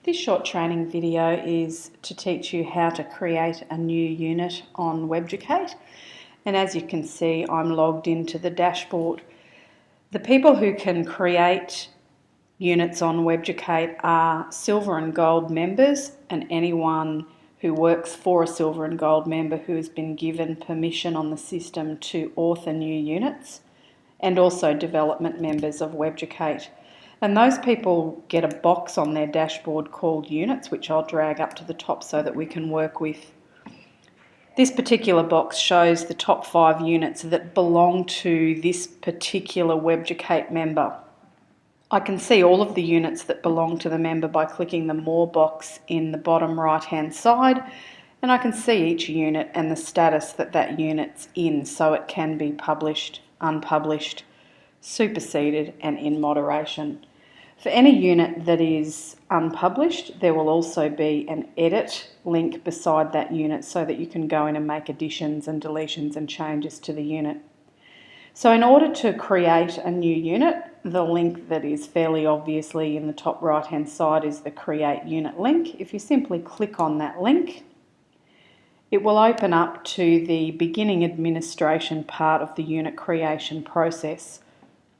This short training video is to teach you how to create a new unit on Webducate, and as you can see I'm logged into the dashboard. The people who can create units on Webducate are silver and gold members and anyone who works for a silver and gold member who has been given permission on the system to author new units, and also development members of Webducate. And those people get a box on their dashboard called Units, which I'll drag up to the top so that we can work with. This particular box shows the top 5 units that belong to this particular Webducate member. I can see all of the units that belong to the member by clicking the More box in the bottom right hand side, and I can see each unit and the status that that unit's in, so it can be published, unpublished, superseded and in moderation. For any unit that is unpublished, there will also be an edit link beside that unit so that you can go in and make additions and deletions and changes to the unit. So in order to create a new unit, the link that is fairly obviously in the top right hand side is the Create Unit link. If you simply click on that link, it will open up to the beginning administration part of the unit creation process.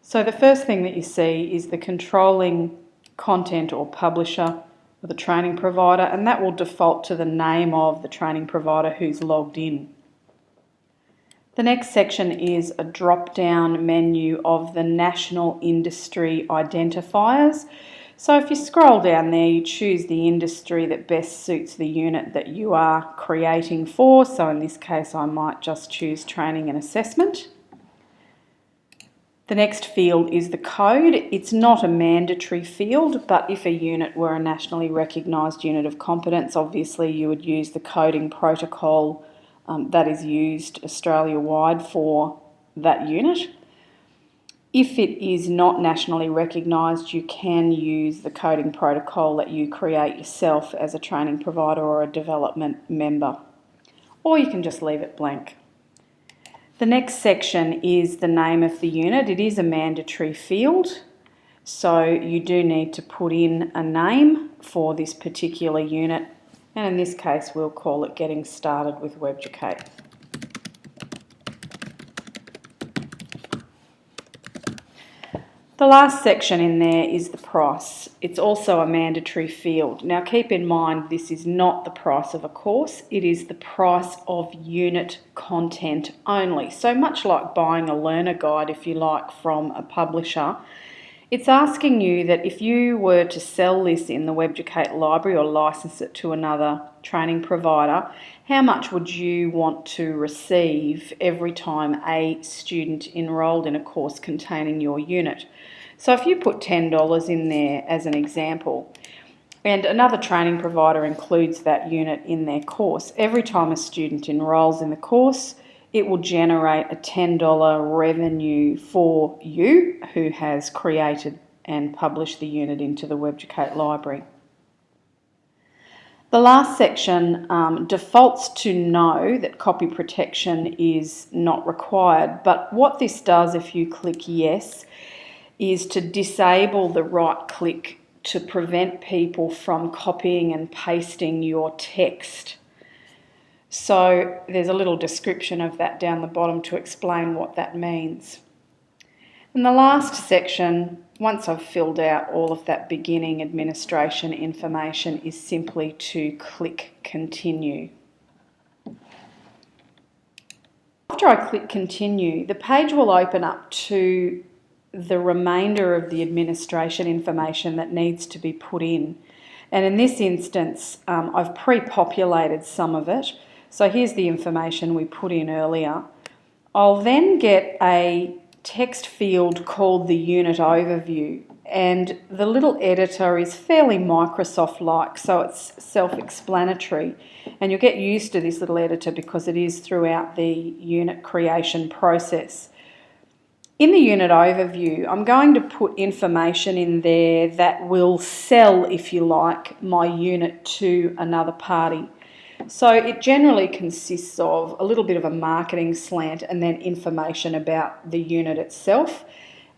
So the first thing that you see is the controlling content or publisher or the training provider, and that will default to the name of the training provider who's logged in. The next section is a drop-down menu of the national industry identifiers. So if you scroll down there, you choose the industry that best suits the unit that you are creating for. So in this case, I might just choose training and assessment. The next field is the code. It's not a mandatory field, but if a unit were a nationally recognised unit of competence, obviously you would use the coding protocol that is used Australia-wide for that unit. If it is not nationally recognised, you can use the coding protocol that you create yourself as a training provider or a development member, or you can just leave it blank. The next section is the name of the unit. It is a mandatory field, so you do need to put in a name for this particular unit, and in this case we'll call it Getting Started with Webducate. The last section in there is the price. It's also a mandatory field. Now keep in mind this is not the price of a course, it is the price of unit content only. So much like buying a learner guide, if you like, from a publisher, it's asking you that if you were to sell this in the Webducate library or license it to another training provider, how much would you want to receive every time a student enrolled in a course containing your unit? So if you put $10 in there as an example, and another training provider includes that unit in their course, every time a student enrolls in the course, it will generate a $10 revenue for you who has created and published the unit into the Webducate library. The last section defaults to no, that copy protection is not required, but what this does if you click yes is to disable the right click to prevent people from copying and pasting your text. So there's a little description of that down the bottom to explain what that means. And the last section, once I've filled out all of that beginning administration information, is simply to click Continue. After I click Continue, the page will open up to the remainder of the administration information that needs to be put in. And in this instance, I've pre-populated some of it. So here's the information we put in earlier. I'll then get a text field called the Unit Overview, and the little editor is fairly Microsoft-like, so it's self-explanatory. And you'll get used to this little editor because it is throughout the unit creation process. In the Unit Overview, I'm going to put information in there that will sell, if you like, my unit to another party. So it generally consists of a little bit of a marketing slant and then information about the unit itself.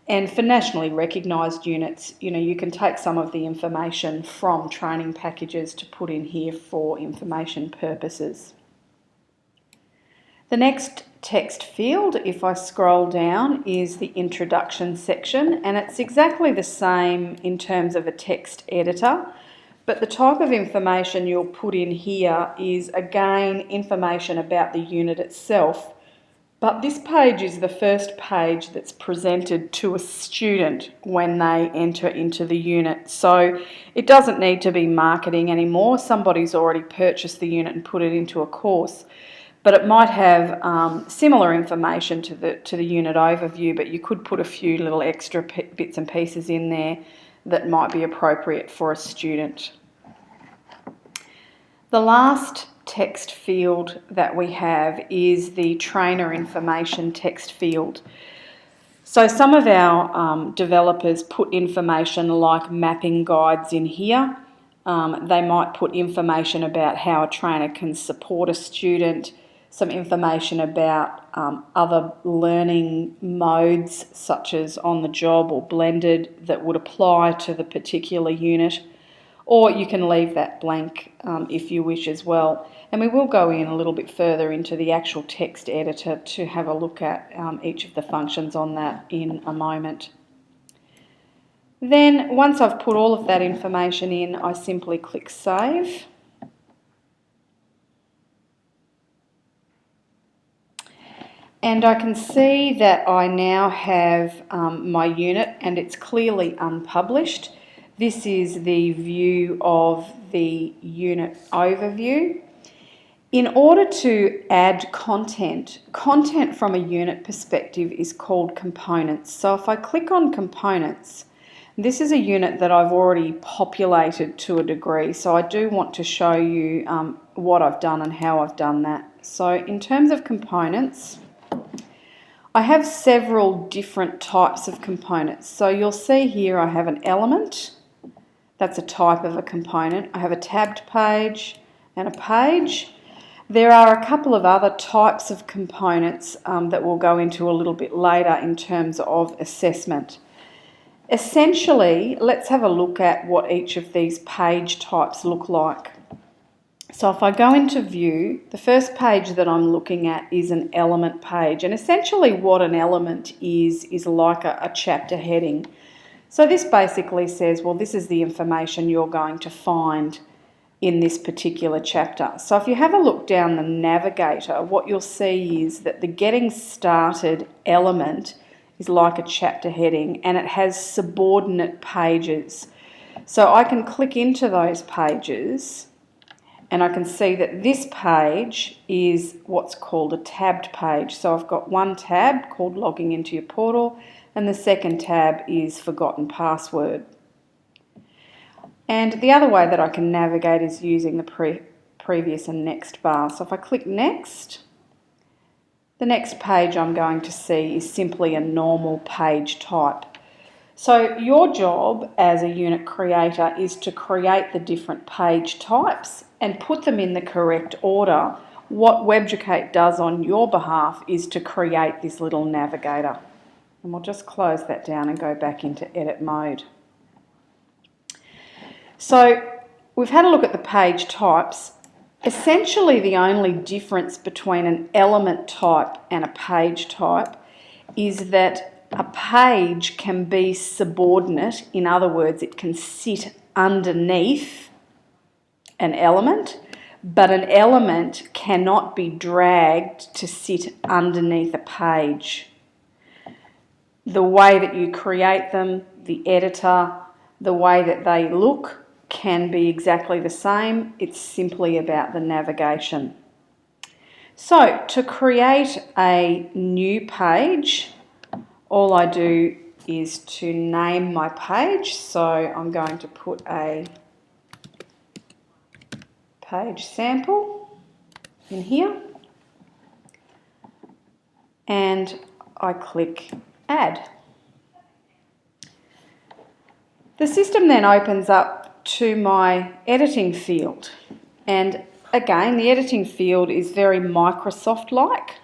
And for nationally recognised units, you can take some of the information from training packages to put in here for information purposes. The next text field, if I scroll down, is the introduction section, and it's exactly the same in terms of a text editor, but the type of information you'll put in here is again information about the unit itself, but this page is the first page that's presented to a student when they enter into the unit. So it doesn't need to be marketing anymore. Somebody's already purchased the unit and put it into a course. But it might have similar information to the unit overview, but you could put a few little extra bits and pieces in there that might be appropriate for a student. The last text field that we have is the trainer information text field. So some of our developers put information like mapping guides in here. They might put information about how a trainer can support a student, some information about other learning modes such as on the job or blended that would apply to the particular unit, or you can leave that blank if you wish as well. And we will go in a little bit further into the actual text editor to have a look at each of the functions on that in a moment. Then once I've put all of that information in, I simply click Save. And I can see that I now have my unit and it's clearly unpublished. This is the view of the unit overview. In order to add content from a unit perspective is called components. So if I click on components, this is a unit that I've already populated to a degree. So I do want to show you what I've done and how I've done that. So in terms of components, I have several different types of components. So you'll see here I have an element. That's a type of a component. I have a tabbed page and a page. There are a couple of other types of components that we'll go into a little bit later in terms of assessment. Essentially, let's have a look at what each of these page types look like. So if I go into view, the first page that I'm looking at is an element page, and essentially what an element is like a chapter heading. So this basically says, well, this is the information you're going to find in this particular chapter. So if you have a look down the navigator, what you'll see is that the getting started element is like a chapter heading and it has subordinate pages. So I can click into those pages and I can see that this page is what's called a tabbed page. So I've got one tab called Logging into your portal and the second tab is Forgotten Password. And the other way that I can navigate is using the previous and next bar. So if I click next, the next page I'm going to see is simply a normal page type. So your job as a unit creator is to create the different page types and put them in the correct order. What Webducate does on your behalf is to create this little navigator. And we'll just close that down and go back into edit mode. So we've had a look at the page types. Essentially the only difference between an element type and a page type is that a page can be subordinate. In other words, it can sit underneath an element, but an element cannot be dragged to sit underneath a page. The way that you create them, the editor, the way that they look can be exactly the same. It's simply about the navigation. So to create a new page, all I do is to name my page. So I'm going to put a page sample in here and I click add. The system then opens up to my editing field, and again the editing field is very Microsoft-like.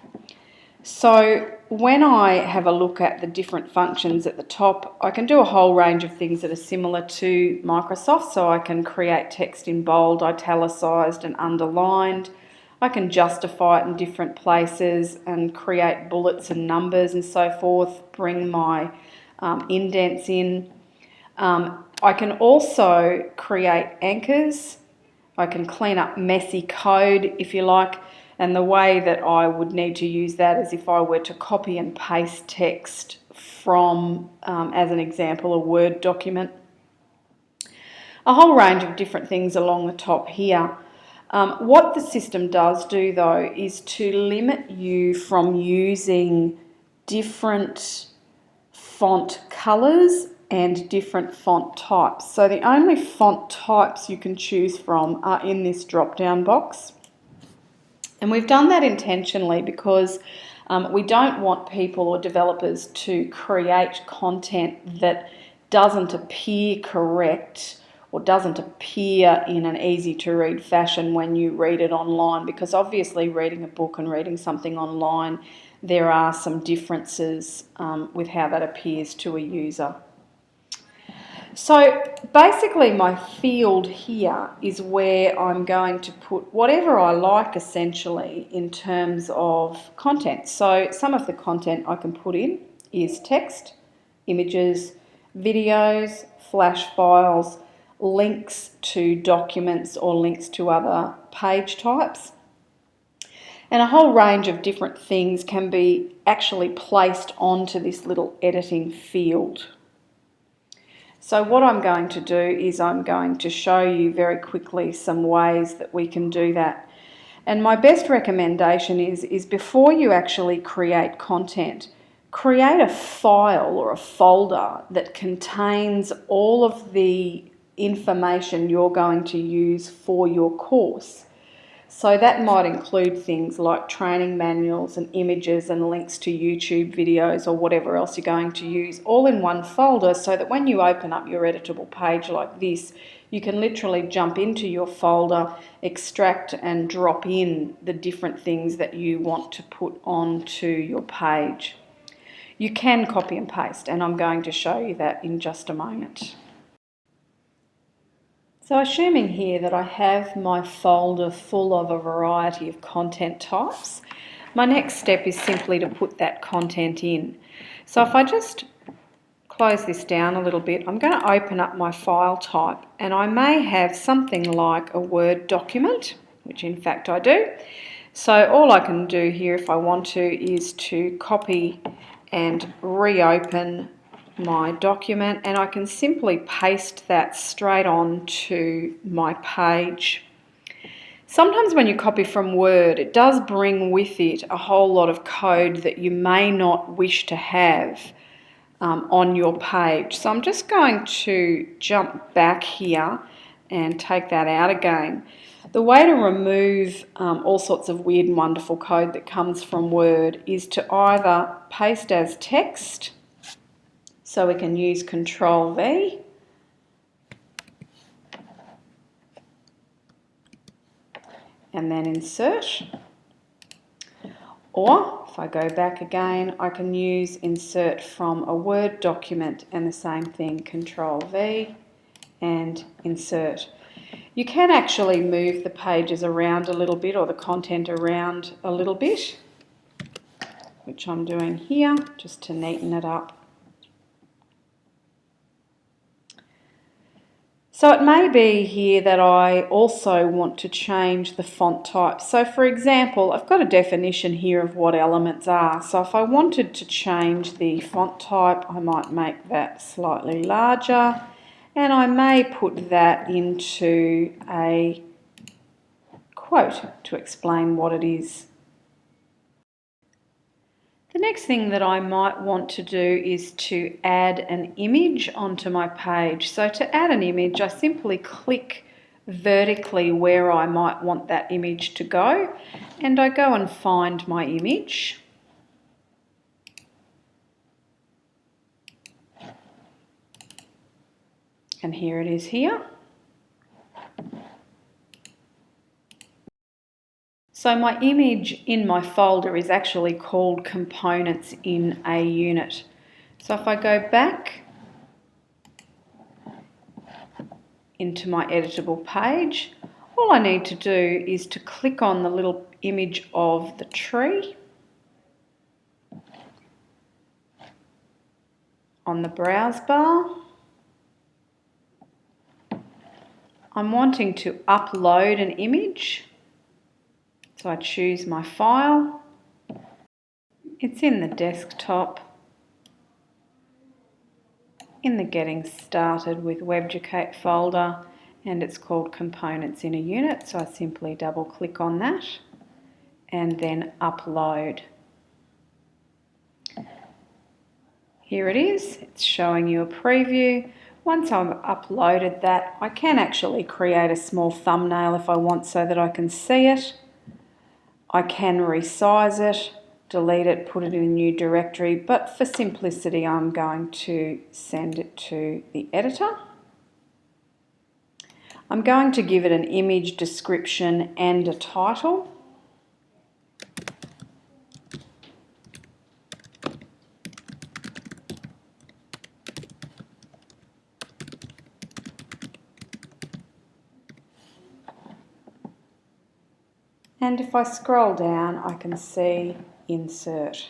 So when I have a look at the different functions at the top, I can do a whole range of things that are similar to Microsoft. So I can create text in bold, italicized and underlined. I can justify it in different places and create bullets and numbers and so forth, bring my indents in. I can also create anchors. I can clean up messy code if you like, and the way that I would need to use that is if I were to copy and paste text from, as an example, a Word document. A whole range of different things along the top here. What the system does do though is to limit you from using different font colours and different font types. So the only font types you can choose from are in this drop-down box. And we've done that intentionally because we don't want people or developers to create content that doesn't appear correct or doesn't appear in an easy to read fashion when you read it online, because obviously reading a book and reading something online, there are some differences with how that appears to a user. So basically my field here is where I'm going to put whatever I like essentially in terms of content. So some of the content I can put in is text, images, videos, flash files, links to documents or links to other page types. And a whole range of different things can be actually placed onto this little editing field. So what I'm going to do is I'm going to show you very quickly some ways that we can do that. And my best recommendation is before you actually create content, create a file or a folder that contains all of the information you're going to use for your course. So that might include things like training manuals and images and links to YouTube videos or whatever else you're going to use, all in one folder, so that when you open up your editable page like this, you can literally jump into your folder, extract and drop in the different things that you want to put onto your page. You can copy and paste, and I'm going to show you that in just a moment. So assuming here that I have my folder full of a variety of content types, my next step is simply to put that content in. So if I just close this down a little bit, I'm going to open up my file type, and I may have something like a Word document, which in fact I do. So all I can do here if I want to is to copy and reopen my document, and I can simply paste that straight on to my page. Sometimes when you copy from Word, it does bring with it a whole lot of code that you may not wish to have on your page. So I'm just going to jump back here and take that out again. The way to remove all sorts of weird and wonderful code that comes from Word is to either paste as text, so we can use Control V, and then insert. Or if I go back again, I can use insert from a Word document, and the same thing, Control V and insert. You can actually move the pages around a little bit or the content around a little bit, which I'm doing here just to neaten it up. So it may be here that I also want to change the font type. So for example, I've got a definition here of what elements are. So if I wanted to change the font type, I might make that slightly larger, and I may put that into a quote to explain what it is. The next thing that I might want to do is to add an image onto my page. So to add an image, I simply click vertically where I might want that image to go, and I go and find my image. And here it is here. So my image in my folder is actually called Components in a Unit. So if I go back into my editable page, all I need to do is to click on the little image of the tree on the browse bar. I'm wanting to upload an image, so I choose my file. It's in the desktop, in the Getting Started with Webducate folder, and it's called Components in a Unit, so I simply double click on that and then upload. Here it is, it's showing you a preview. Once I've uploaded that, I can actually create a small thumbnail if I want so that I can see it. I can resize it, delete it, put it in a new directory, but for simplicity I'm going to send it to the editor. I'm going to give it an image description and a title. And if I scroll down, I can see Insert.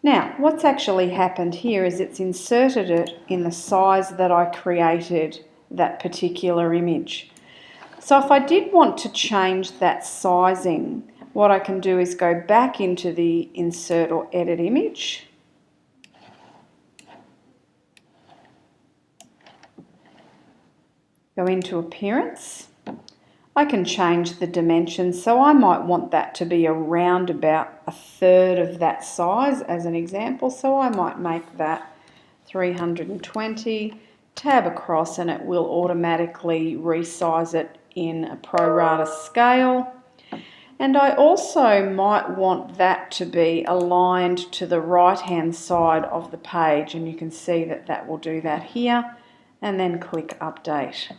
Now, what's actually happened here is it's inserted it in the size that I created that particular image. So if I did want to change that sizing, what I can do is go back into the Insert or Edit Image. Go into Appearance. I can change the dimensions, so I might want that to be around about 1/3 of that size as an example, so I might make that 320, tab across, and it will automatically resize it in a pro rata scale. And I also might want that to be aligned to the right hand side of the page, and you can see that that will do that here, and then click Update.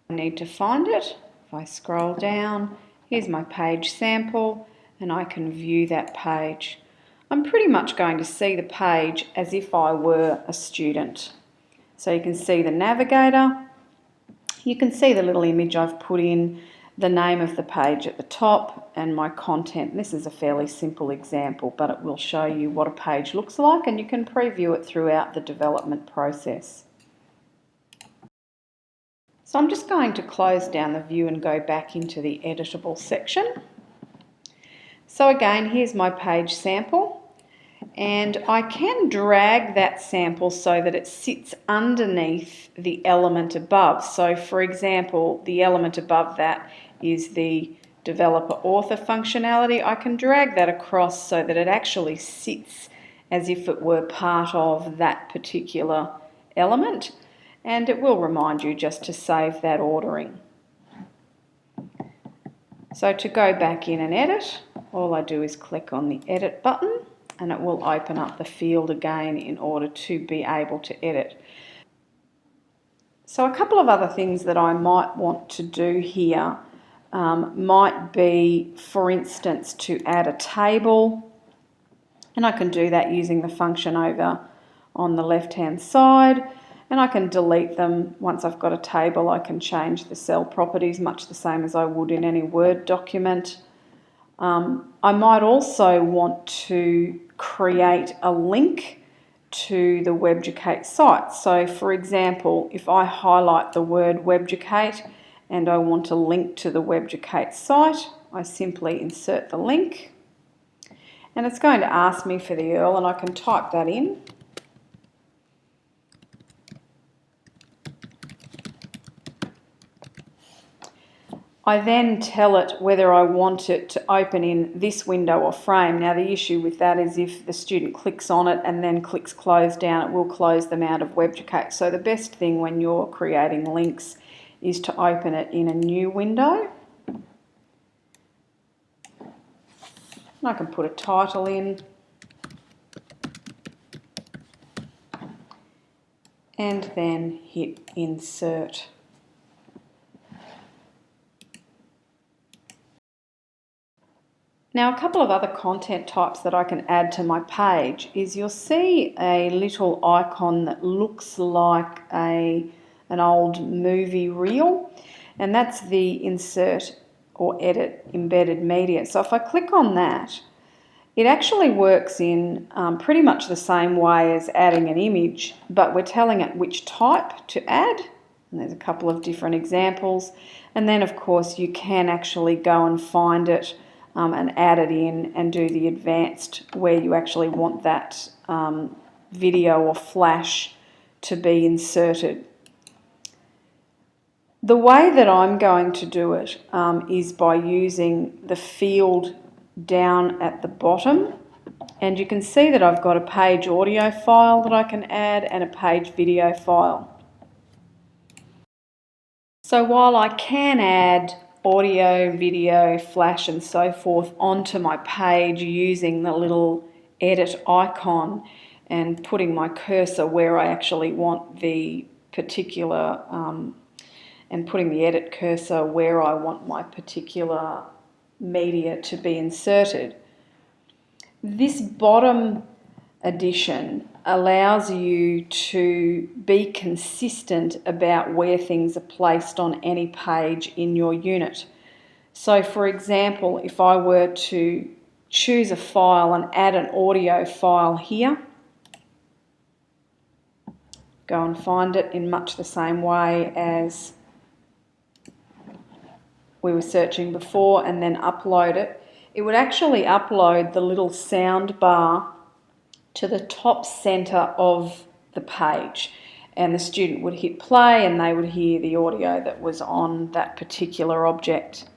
I need to find it. If I scroll down, here's my page sample, and I can view that page. I'm pretty much going to see the page as if I were a student. So you can see the navigator, you can see the little image I've put in, the name of the page at the top, and my content. This is a fairly simple example, but it will show you what a page looks like, and you can preview it throughout the development process. So I'm just going to close down the view and go back into the editable section. So again, here's my page sample, and I can drag that sample so that it sits underneath the element above. So for example, the element above that is the developer author functionality. I can drag that across so that it actually sits as if it were part of that particular element. And it will remind you just to save that ordering. So to go back in and edit, all I do is click on the Edit button, and it will open up the field again in order to be able to edit. So a couple of other things that I might want to do here might be, for instance, to add a table, and I can do that using the function over on the left hand side. And I can delete them. Once I've got a table, I can change the cell properties much the same as I would in any Word document. I might also want to create a link to the Webducate site. So for example, if I highlight the word Webducate and I want a link to the Webducate site, I simply insert the link, and it's going to ask me for the URL, and I can type that in. I then tell it whether I want it to open in this window or frame. Now the issue with that is if the student clicks on it and then clicks close down, it will close them out of Webducate. So the best thing when you're creating links is to open it in a new window. And I can put a title in and then hit Insert. Now, a couple of other content types that I can add to my page is you'll see a little icon that looks like an old movie reel, and that's the insert or edit embedded media. So if I click on that, it actually works in pretty much the same way as adding an image, but we're telling it which type to add. And there's a couple of different examples. And then, of course, you can actually go and find it and add it in and do the advanced where you actually want that video or flash to be inserted. The way that I'm going to do it is by using the field down at the bottom, and you can see that I've got a page audio file that I can add and a page video file. So while I can add audio, video, flash and so forth onto my page using the little edit icon and putting my cursor where I actually want the particular and putting the edit cursor where I want my particular media to be inserted, this bottom addition allows you to be consistent about where things are placed on any page in your unit. So for example, if I were to choose a file and add an audio file here, go and find it in much the same way as we were searching before, and then upload it, it would actually upload the little sound bar to the top center of the page, and the student would hit play and they would hear the audio that was on that particular object.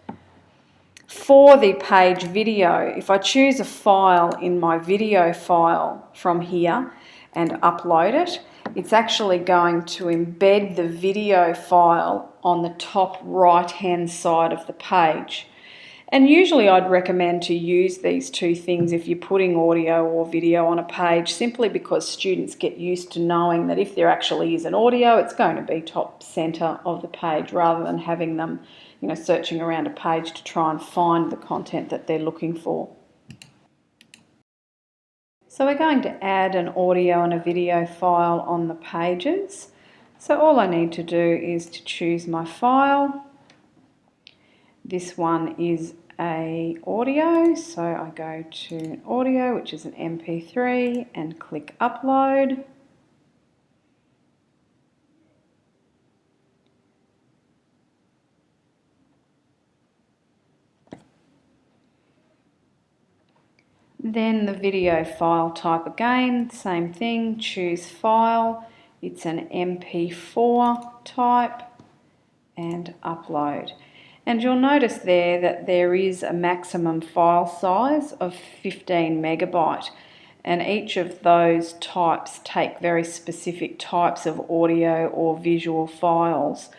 For the page video, if I choose a file in my video file from here and upload it, it's actually going to embed the video file on the top right hand side of the page. And usually I'd recommend to use these two things if you're putting audio or video on a page, simply because students get used to knowing that if there actually is an audio, it's going to be top center of the page rather than having them, searching around a page to try and find the content that they're looking for. So we're going to add an audio and a video file on the pages. So all I need to do is to choose my file. This one is a audio, so I go to audio, which is an MP3, and click upload. Then the video file type again, same thing, choose file, it's an MP4 type, and upload. And you'll notice there that there is a maximum file size of 15 megabyte, and each of those types take very specific types of audio or visual files.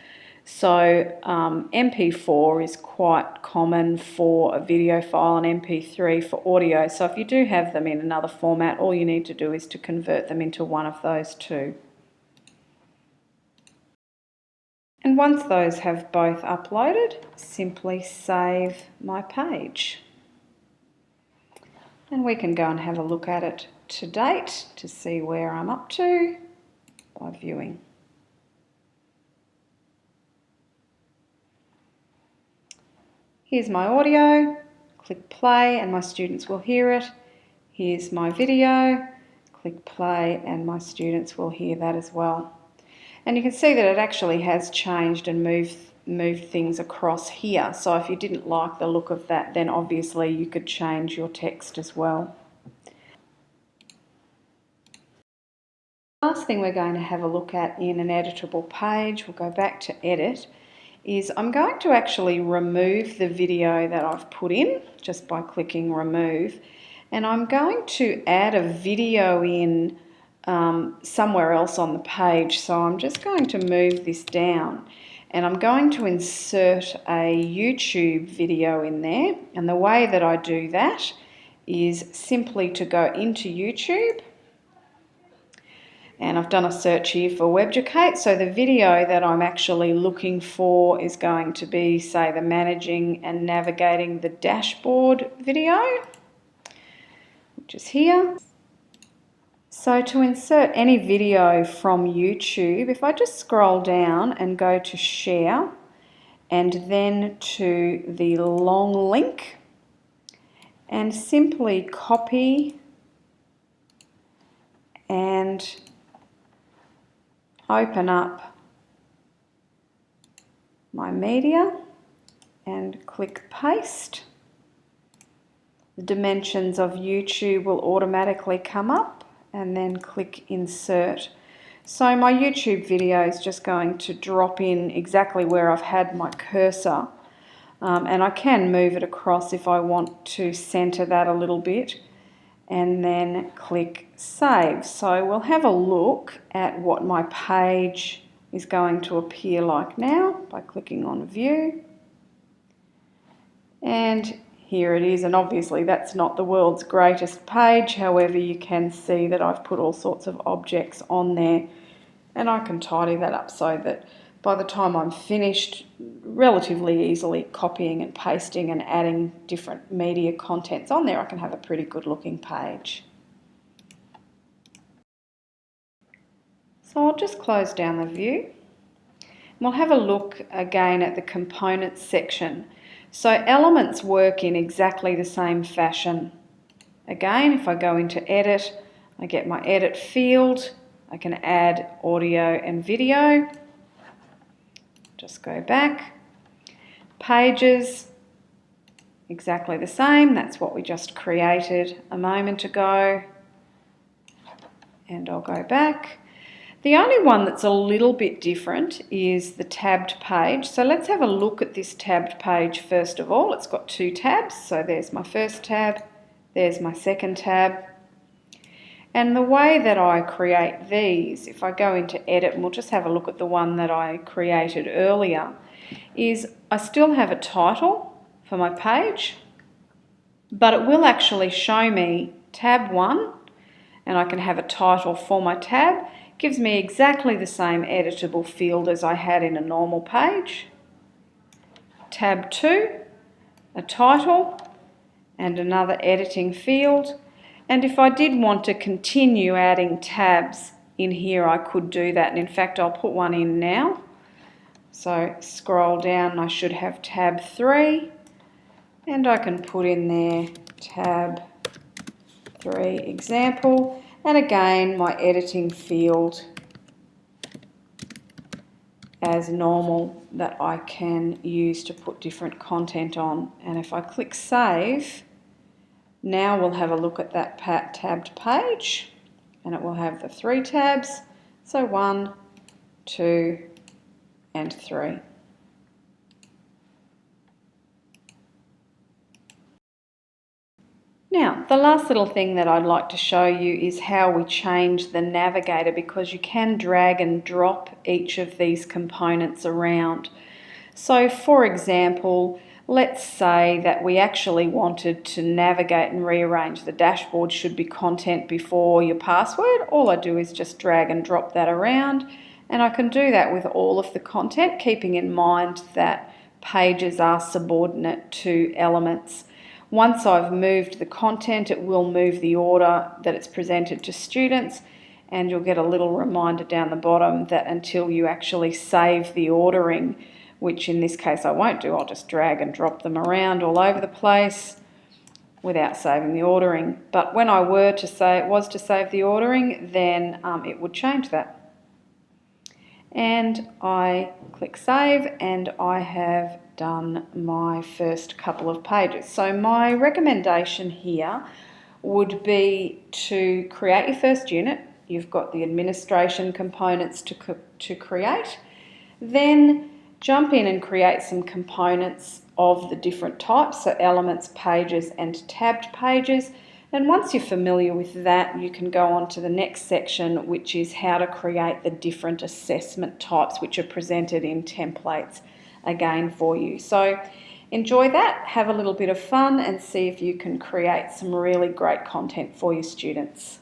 So MP4 is quite common for a video file and MP3 for audio. So if you do have them in another format, all you need to do is to convert them into one of those two. And once those have both uploaded, simply save my page. And we can go and have a look at it to date to see where I'm up to by viewing. Here's my audio, click play and my students will hear it. Here's my video, click play and my students will hear that as well. And you can see that it actually has changed and moved things across here. So if you didn't like the look of that, then obviously you could change your text as well. Last thing we're going to have a look at in an editable page, we'll go back to edit, is I'm going to actually remove the video that I've put in just by clicking remove, and I'm going to add a video in somewhere else on the page. So I'm just going to move this down and I'm going to insert a YouTube video in there, and the way that I do that is simply to go into YouTube And I've done a search here for Webducate. So the video that I'm actually looking for is going to be, say, the managing and navigating the dashboard video, which is here. So to insert any video from YouTube, if I just scroll down and go to share and then to the long link and simply copy and open up my media and click paste. The dimensions of YouTube will automatically come up, and then click insert. So my YouTube video is just going to drop in exactly where I've had my cursor, and I can move it across if I want to center that a little bit, and then click save. So we'll have a look at what my page is going to appear like now by clicking on view. And here it is, and obviously that's not the world's greatest page. However, you can see that I've put all sorts of objects on there, and I can tidy that up so that by the time I'm finished, relatively easily copying and pasting and adding different media contents on there, I can have a pretty good looking page. So I'll just close down the view. We'll have a look again at the components section. So elements work in exactly the same fashion. Again, if I go into edit, I get my edit field. I can add audio and video. Just go back. Pages, exactly the same. That's what we just created a moment ago. And I'll go back. The only one that's a little bit different is the tabbed page. So let's have a look at this tabbed page first of all. It's got two tabs. So there's my first tab, there's my second tab. And the way that I create these, if I go into edit, and we'll just have a look at the one that I created earlier, is I still have a title for my page, but it will actually show me tab 1, and I can have a title for my tab. It gives me exactly the same editable field as I had in a normal page. Tab 2, a title, and another editing field. And if I did want to continue adding tabs in here, I could do that. And in fact, I'll put one in now. So scroll down, I should have tab 3, and I can put in there tab 3 example. And again, my editing field as normal that I can use to put different content on. And if I click save, now we'll have a look at that tabbed page, and it will have the 3 tabs. So 1, 2, and 3. Now, the last little thing that I'd like to show you is how we change the navigator, because you can drag and drop each of these components around. So for example, let's say that we actually wanted to navigate and rearrange the dashboard should be content before your password. All I do is just drag and drop that around, and I can do that with all of the content, keeping in mind that pages are subordinate to elements. Once I've moved the content, it will move the order that it's presented to students, and you'll get a little reminder down the bottom that until you actually save the ordering, which in this case I won't do, I'll just drag and drop them around all over the place without saving the ordering. But when I was to save the ordering, then it would change that. And I click save, and I have done my first couple of pages. So my recommendation here would be to create your first unit. You've got the administration components to create. Then jump in and create some components of the different types, so elements, pages, and tabbed pages. And once you're familiar with that, you can go on to the next section, which is how to create the different assessment types which are presented in templates again for you. So enjoy that, have a little bit of fun, and see if you can create some really great content for your students.